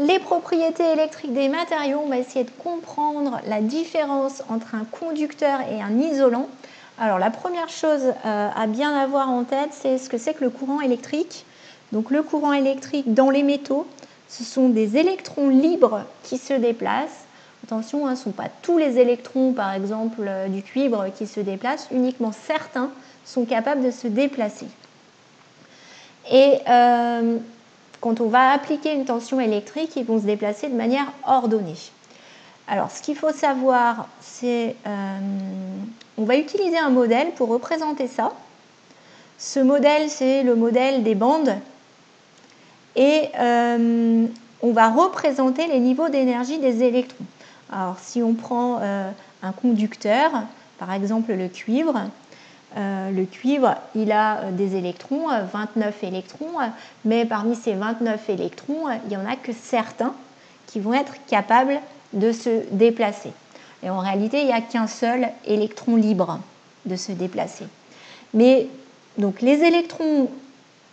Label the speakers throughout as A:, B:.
A: Les propriétés électriques des matériaux, on va essayer de comprendre la différence entre un conducteur et un isolant. Alors la première chose à bien avoir en tête, c'est ce que c'est que le courant électrique. Donc le courant électrique dans les métaux, ce sont des électrons libres qui se déplacent. Attention, ce ne sont pas tous les électrons, par exemple du cuivre, qui se déplacent, uniquement certains sont capables de se déplacer. Et quand on va appliquer une tension électrique, ils vont se déplacer de manière ordonnée. Alors, ce qu'il faut savoir, c'est on va utiliser un modèle pour représenter ça. Ce modèle, c'est le modèle des bandes. Et on va représenter les niveaux d'énergie des électrons. Alors, si on prend un conducteur, par exemple le cuivre, il a des électrons, 29 électrons, mais parmi ces 29 électrons, il n'y en a que certains qui vont être capables de se déplacer. Et en réalité, il n'y a qu'un seul électron libre de se déplacer. Mais donc, les électrons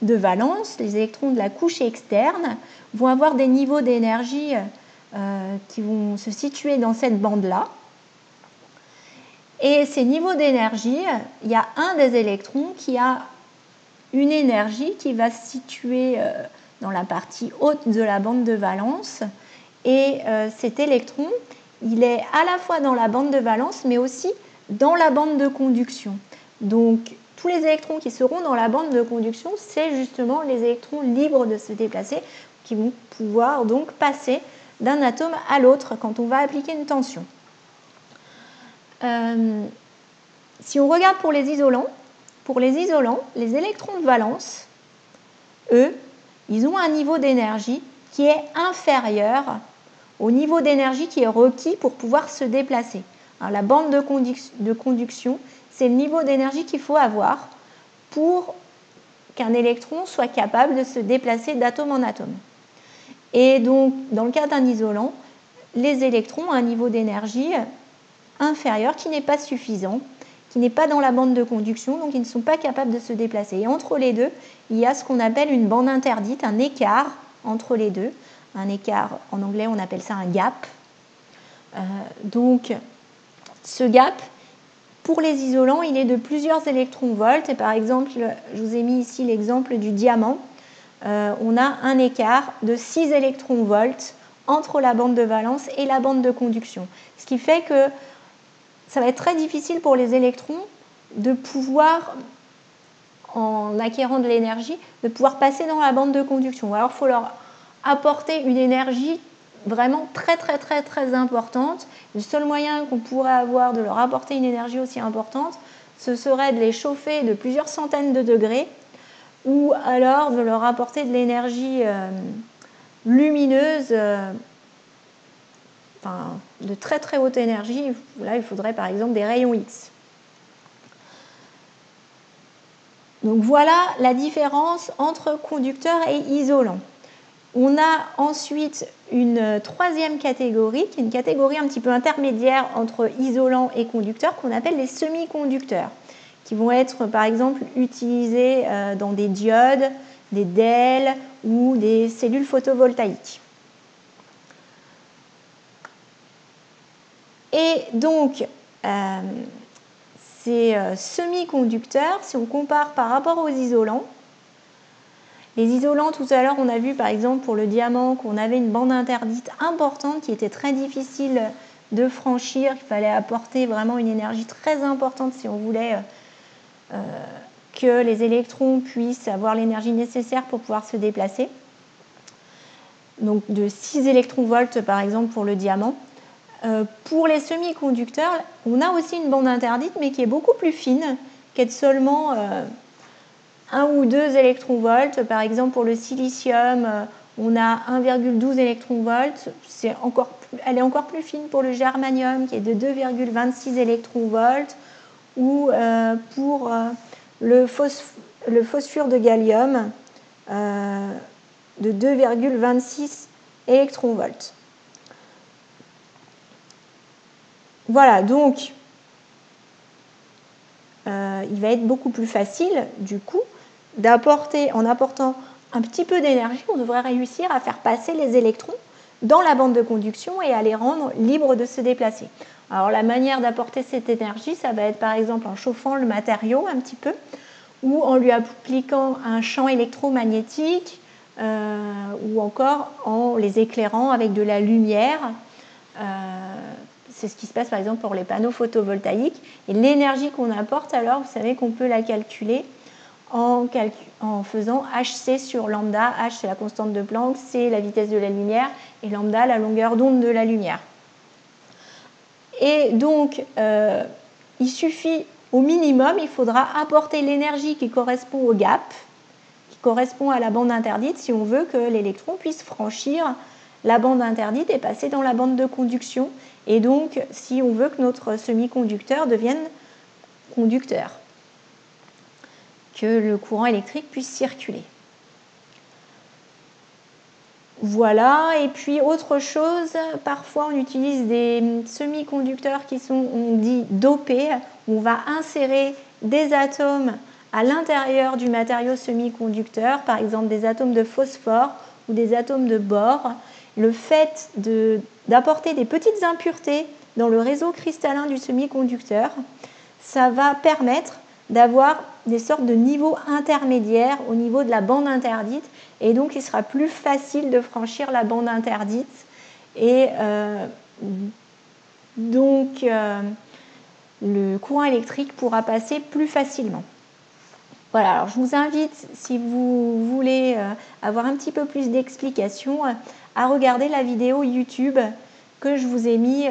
A: de valence, les électrons de la couche externe, vont avoir des niveaux d'énergie qui vont se situer dans cette bande-là. Et ces niveaux d'énergie, il y a un des électrons qui a une énergie qui va se situer dans la partie haute de la bande de valence. Et cet électron, il est à la fois dans la bande de valence, mais aussi dans la bande de conduction. Donc, tous les électrons qui seront dans la bande de conduction, c'est justement les électrons libres de se déplacer, qui vont pouvoir donc passer d'un atome à l'autre quand on va appliquer une tension. Si on regarde pour les isolants, les électrons de valence, eux, ils ont un niveau d'énergie qui est inférieur au niveau d'énergie qui est requis pour pouvoir se déplacer. Alors, la bande de conduction, c'est le niveau d'énergie qu'il faut avoir pour qu'un électron soit capable de se déplacer d'atome en atome. Et donc, dans le cas d'un isolant, les électrons ont un niveau d'énergie inférieur qui n'est pas suffisant, qui n'est pas dans la bande de conduction, donc ils ne sont pas capables de se déplacer. Et entre les deux, il y a ce qu'on appelle une bande interdite, un écart entre les deux. Un écart, en anglais, on appelle ça un gap. Donc, ce gap, pour les isolants, il est de plusieurs électronvolts. Et par exemple, je vous ai mis ici l'exemple du diamant. On a un écart de 6 électronvolts entre la bande de valence et la bande de conduction. Ce qui fait que ça va être très difficile pour les électrons de pouvoir, en acquérant de l'énergie, de pouvoir passer dans la bande de conduction. Alors, il faut leur apporter une énergie vraiment très, très, très, très importante. Le seul moyen qu'on pourrait avoir de leur apporter une énergie aussi importante, ce serait de les chauffer de plusieurs centaines de degrés ou alors de leur apporter de l'énergie lumineuse, de très très haute énergie. Là, il faudrait par exemple des rayons X. Donc voilà la différence entre conducteur et isolant. On a ensuite une troisième catégorie, qui est une catégorie un petit peu intermédiaire entre isolant et conducteur, qu'on appelle les semi-conducteurs, qui vont être par exemple utilisés dans des diodes, des DEL ou des cellules photovoltaïques. Et donc, ces semi-conducteurs, si on compare par rapport aux isolants, les isolants, tout à l'heure, on a vu par exemple pour le diamant qu'on avait une bande interdite importante qui était très difficile de franchir, qu'il fallait apporter vraiment une énergie très importante si on voulait que les électrons puissent avoir l'énergie nécessaire pour pouvoir se déplacer. Donc de 6 électronvolts par exemple pour le diamant. Pour les semi-conducteurs, on a aussi une bande interdite, mais qui est beaucoup plus fine, qui est de seulement 1 ou 2 électronvolts. Par exemple, pour le silicium, on a 1,12 électronvolts. Elle est encore plus fine pour le germanium, qui est de 2,26 électronvolts, ou pour le phosphure de gallium, de 2,26 électronvolts. Voilà, donc il va être beaucoup plus facile, du coup, en apportant un petit peu d'énergie, on devrait réussir à faire passer les électrons dans la bande de conduction et à les rendre libres de se déplacer. Alors la manière d'apporter cette énergie, ça va être par exemple en chauffant le matériau un petit peu, ou en lui appliquant un champ électromagnétique, ou encore en les éclairant avec de la lumière. C'est ce qui se passe par exemple pour les panneaux photovoltaïques. Et l'énergie qu'on apporte, alors, vous savez qu'on peut la calculer en faisant HC sur lambda. H, c'est la constante de Planck, c'est la vitesse de la lumière, et lambda, la longueur d'onde de la lumière. Et donc, il suffit, au minimum, il faudra apporter l'énergie qui correspond au gap, qui correspond à la bande interdite, si on veut que l'électron puisse franchir la bande interdite et passer dans la bande de conduction. Et donc, si on veut que notre semi-conducteur devienne conducteur, que le courant électrique puisse circuler. Voilà, et puis autre chose, parfois on utilise des semi-conducteurs qui sont, on dit, dopés, où on va insérer des atomes à l'intérieur du matériau semi-conducteur, par exemple des atomes de phosphore ou des atomes de bore. Le fait d'apporter des petites impuretés dans le réseau cristallin du semi-conducteur, ça va permettre d'avoir des sortes de niveaux intermédiaires au niveau de la bande interdite, et donc il sera plus facile de franchir la bande interdite, et donc le courant électrique pourra passer plus facilement. Voilà, alors je vous invite, si vous voulez avoir un petit peu plus d'explications, à regarder la vidéo YouTube que je vous ai mis,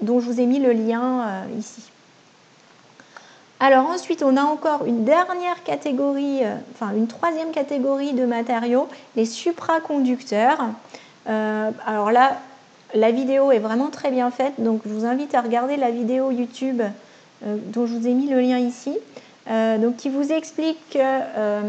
A: dont je vous ai mis le lien ici. Alors ensuite, on a encore une dernière catégorie, une troisième catégorie de matériaux, les supraconducteurs. Alors là, la vidéo est vraiment très bien faite, donc je vous invite à regarder la vidéo YouTube dont je vous ai mis le lien ici, donc qui vous explique que,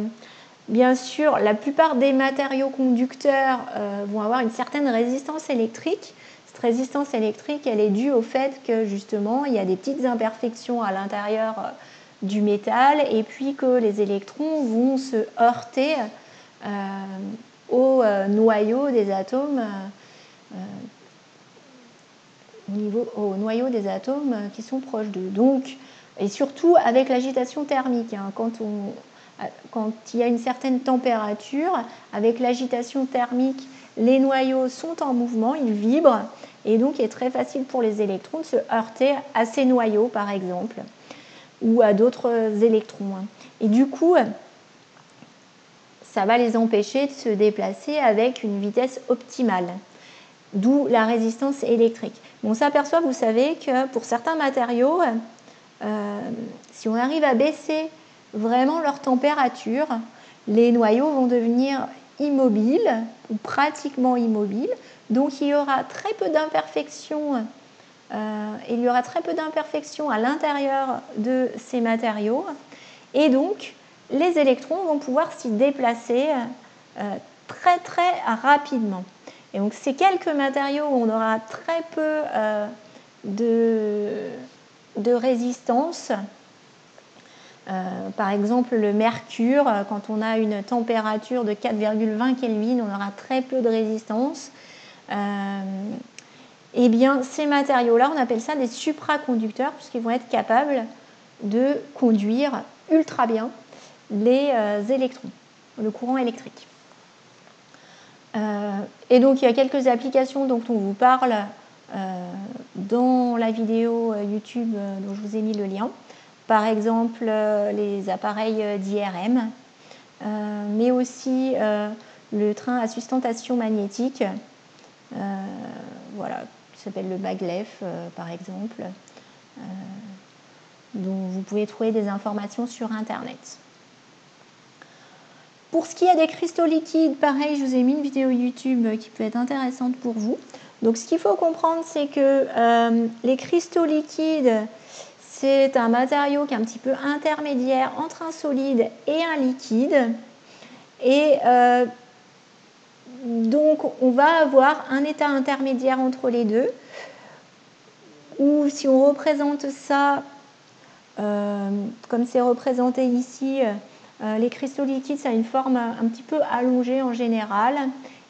A: bien sûr, la plupart des matériaux conducteurs vont avoir une certaine résistance électrique. Cette résistance électrique, elle est due au fait que justement, il y a des petites imperfections à l'intérieur du métal, et puis que les électrons vont se heurter au noyau des atomes, au noyau des atomes qui sont proches d'eux. Donc, et surtout avec l'agitation thermique, hein, quand il y a une certaine température, avec l'agitation thermique, les noyaux sont en mouvement, ils vibrent, et donc il est très facile pour les électrons de se heurter à ces noyaux, par exemple, ou à d'autres électrons. Et du coup, ça va les empêcher de se déplacer avec une vitesse optimale, d'où la résistance électrique. On s'aperçoit, vous savez, que pour certains matériaux, si on arrive à baisser vraiment leur température, les noyaux vont devenir immobiles ou pratiquement immobiles. Donc il y aura très peu d'imperfections, il y aura très peu d'imperfections à l'intérieur de ces matériaux, et donc les électrons vont pouvoir s'y déplacer très très rapidement. Et donc ces quelques matériaux où on aura très peu de résistance, par exemple le mercure, quand on a une température de 4,20 Kelvin, on aura très peu de résistance. Eh bien, ces matériaux-là, on appelle ça des supraconducteurs, puisqu'ils vont être capables de conduire ultra bien les électrons, le courant électrique. Et donc, il y a quelques applications dont on vous parle dans la vidéo YouTube dont je vous ai mis le lien. Par exemple, les appareils d'IRM, mais aussi le train à sustentation magnétique, voilà, qui s'appelle le maglev, par exemple, dont vous pouvez trouver des informations sur Internet. Pour ce qui est des cristaux liquides, pareil, je vous ai mis une vidéo YouTube qui peut être intéressante pour vous. Donc, ce qu'il faut comprendre, c'est que les cristaux liquides, c'est un matériau qui est un petit peu intermédiaire entre un solide et un liquide. Et donc, on va avoir un état intermédiaire entre les deux, ou si on représente ça, comme c'est représenté ici, les cristaux liquides, ça a une forme un petit peu allongée en général.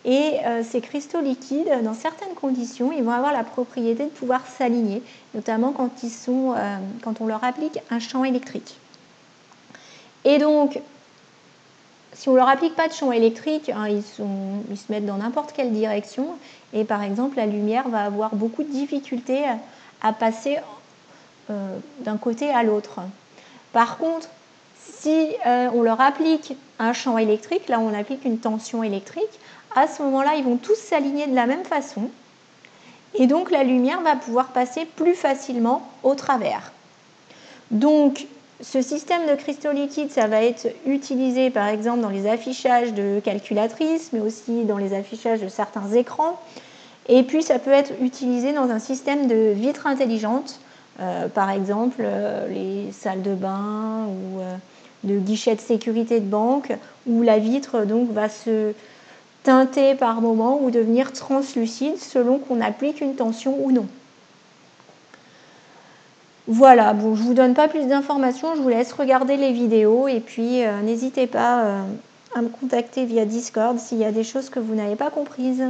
A: Et ces cristaux liquides, dans certaines conditions, ils vont avoir la propriété de pouvoir s'aligner, notamment quand on leur applique un champ électrique. Et donc, si on ne leur applique pas de champ électrique, hein, ils se mettent dans n'importe quelle direction, et par exemple, la lumière va avoir beaucoup de difficultés à passer d'un côté à l'autre. Par contre, si on leur applique un champ électrique, là on applique une tension électrique, à ce moment-là, ils vont tous s'aligner de la même façon, et donc la lumière va pouvoir passer plus facilement au travers. Donc, ce système de cristaux liquides, ça va être utilisé par exemple dans les affichages de calculatrices, mais aussi dans les affichages de certains écrans. Et puis, ça peut être utilisé dans un système de vitres intelligentes, par exemple les salles de bain ou de guichets de sécurité de banque, où la vitre donc, va se teinter par moment ou devenir translucide selon qu'on applique une tension ou non. Voilà, bon, je ne vous donne pas plus d'informations, je vous laisse regarder les vidéos et puis n'hésitez pas à me contacter via Discord s'il y a des choses que vous n'avez pas comprises.